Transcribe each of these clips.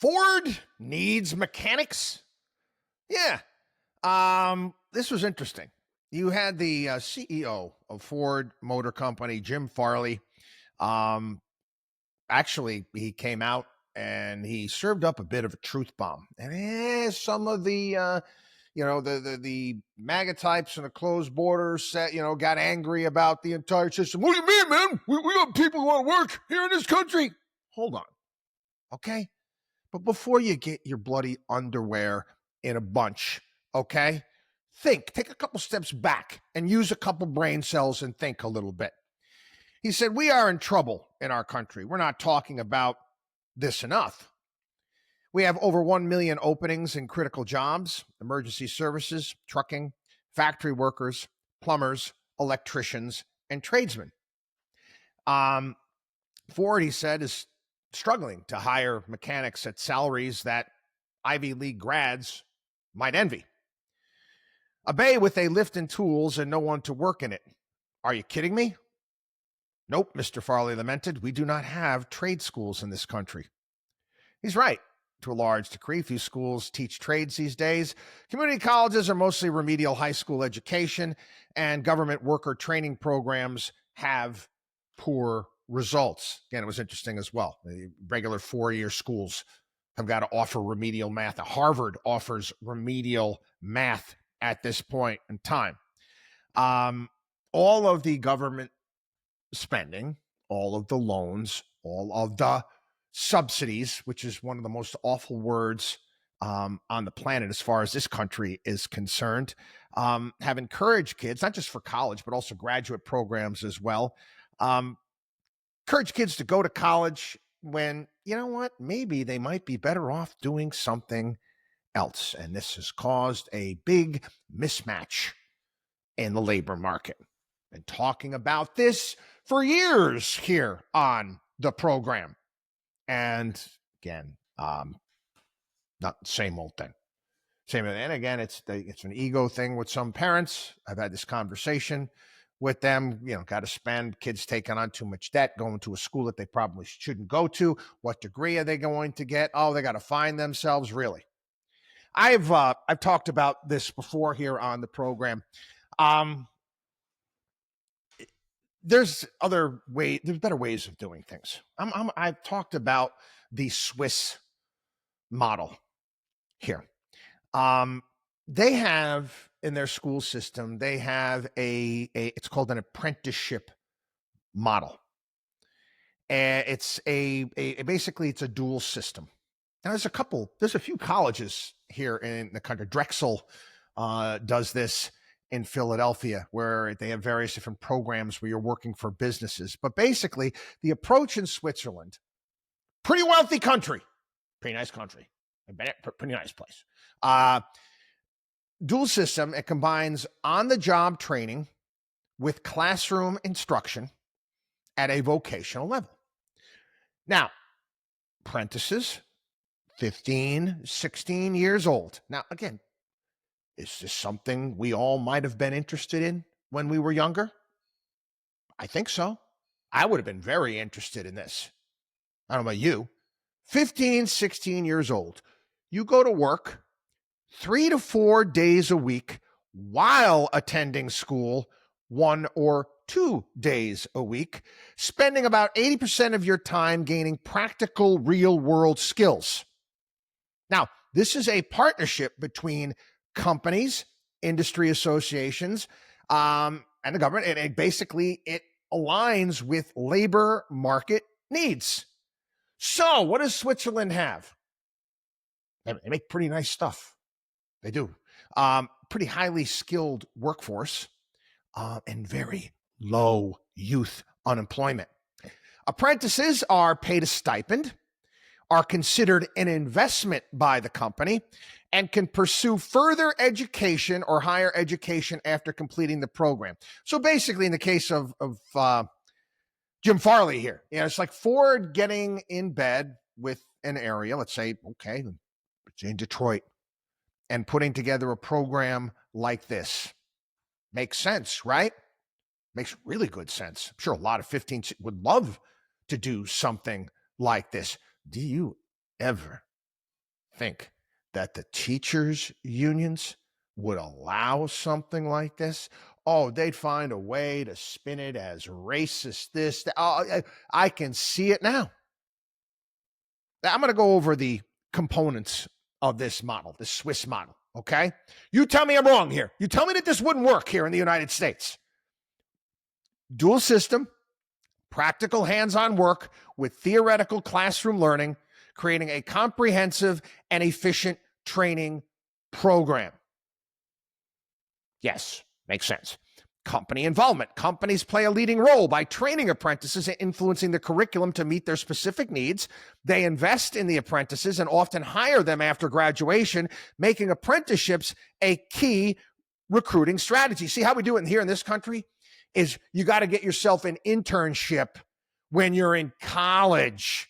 Ford needs mechanics. Yeah. This was interesting. You had the CEO of Ford Motor Company, Jim Farley. Um, Actually, he came out and he served up a bit of a truth bomb. And some of the, the MAGA types and the closed borders got angry about the entire system. What do you mean, man? We got people who want to work here in this country. Hold on, okay? But before you get your bloody underwear in a bunch, okay? Take a couple steps back and use a couple brain cells and think a little bit. He said, we are in trouble in our country. We're not talking about this enough. We have over 1 million openings in critical jobs, emergency services, trucking, factory workers, plumbers, electricians, and tradesmen. Ford, he said, is struggling to hire mechanics at salaries that Ivy League grads might envy. A bay with a lift and tools and no one to work in it. Are you kidding me? Nope, Mr. Farley lamented. We do not have trade schools in this country. He's right, to a large degree. Few schools teach trades these days. Community colleges are mostly remedial high school education, and government worker training programs have poor results. Again, it was interesting as well. The regular 4-year schools have got to offer remedial math. Harvard offers remedial math at this point in time. All of the government spending, all of the loans, all of the subsidies, which is one of the most awful words on the planet as far as this country is concerned, have encouraged kids, not just for college, but also graduate programs as well, encourage kids to go to college when, you know what, maybe they might be better off doing something else. And this has caused a big mismatch in the labor market. Been talking about this for years here on the program. And again, not the same old thing. And again, it's an ego thing with some parents. I've had this conversation with them. Got to spend, kids taking on too much debt, going to a school that they probably shouldn't go to. What degree are they going to get? Oh, they got to find themselves. Really? I've talked about this before here on the program. There's better ways of doing things. I've talked about the Swiss model here. They have in their school system, they have it's called an apprenticeship model. And it's basically it's a dual system. Now there's a few colleges here in the country. Drexel does this in Philadelphia, where they have various different programs where you're working for businesses. But basically, the approach in Switzerland, pretty wealthy country, pretty nice country, pretty nice place. Dual system, it combines on-the-job training with classroom instruction at a vocational level. Now, apprentices, 15, 16 years old. Now, again, is this something we all might have been interested in when we were younger? I think so. I would have been very interested in this. I don't know about you. 15, 16 years old. You go to work 3 to 4 days a week while attending school 1 or 2 days a week, spending about 80% of your time gaining practical real-world skills. Now, this is a partnership between companies, industry associations, and the government. And it aligns with labor market needs. So what does Switzerland have? They make pretty nice stuff. They do. Pretty highly skilled workforce and very low youth unemployment. Apprentices are paid a stipend, are considered an investment by the company, and can pursue further education or higher education after completing the program. So basically, in the case of Jim Farley here, it's like Ford getting in bed with an area, let's say, okay, it's in Detroit, and putting together a program like this. Makes sense, right? Makes really good sense. I'm sure a lot of 15s would love to do something like this. Do you ever think that the teachers' unions would allow something like this. Oh, they'd find a way to spin it as racist, this. Oh, I can see it now. I'm going to go over the components of this model, the Swiss model, okay? You tell me I'm wrong here. You tell me that this wouldn't work here in the United States. Dual system, practical hands-on work with theoretical classroom learning, creating a comprehensive and efficient training program. Yes, makes sense. Company involvement. Companies play a leading role by training apprentices and influencing the curriculum to meet their specific needs. They invest in the apprentices and often hire them after graduation, making apprenticeships a key recruiting strategy. See how we do it here in this country? Is you got to get yourself an internship when you're in college.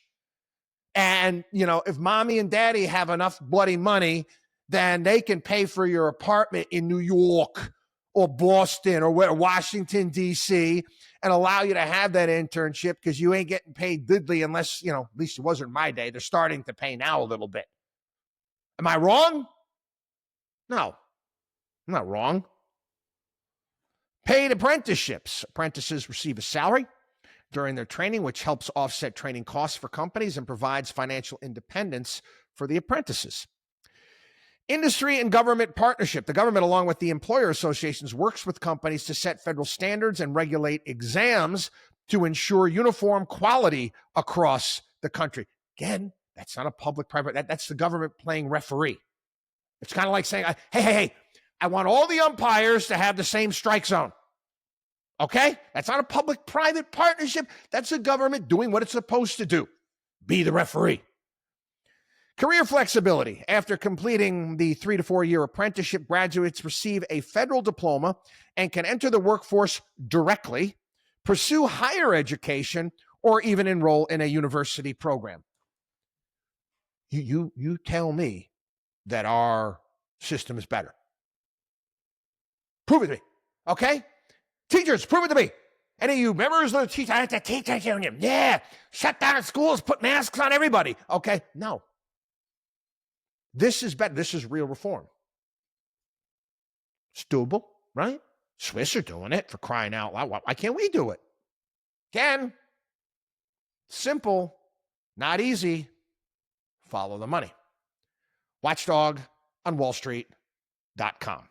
And, you know, if mommy and daddy have enough bloody money, then they can pay for your apartment in New York or Boston or Washington, D.C., and allow you to have that internship because you ain't getting paid diddly unless, you know, at least it wasn't in my day. They're starting to pay now a little bit. Am I wrong? No, I'm not wrong. Paid apprenticeships. Apprentices receive a salary during their training, which helps offset training costs for companies and provides financial independence for the apprentices. Industry and government partnership. The government, along with the employer associations, works with companies to set federal standards and regulate exams to ensure uniform quality across the country. Again, that's not a public-private, that's the government playing referee. It's kind of like saying, hey, I want all the umpires to have the same strike zone. Okay? That's not a public-private partnership. That's the government doing what it's supposed to do. Be the referee. Career flexibility. After completing the 3 to 4 year apprenticeship, graduates receive a federal diploma and can enter the workforce directly, pursue higher education, or even enroll in a university program. You tell me that our system is better. Prove it to me, okay? Teachers, prove it to me. Any of you members of the teachers union? Yeah, shut down schools, put masks on everybody, okay? No. This is better. This is real reform. It's doable, right? Swiss are doing it, for crying out loud. Why can't we do it? Again, simple, not easy. Follow the money. Watchdog on wallstreet.com.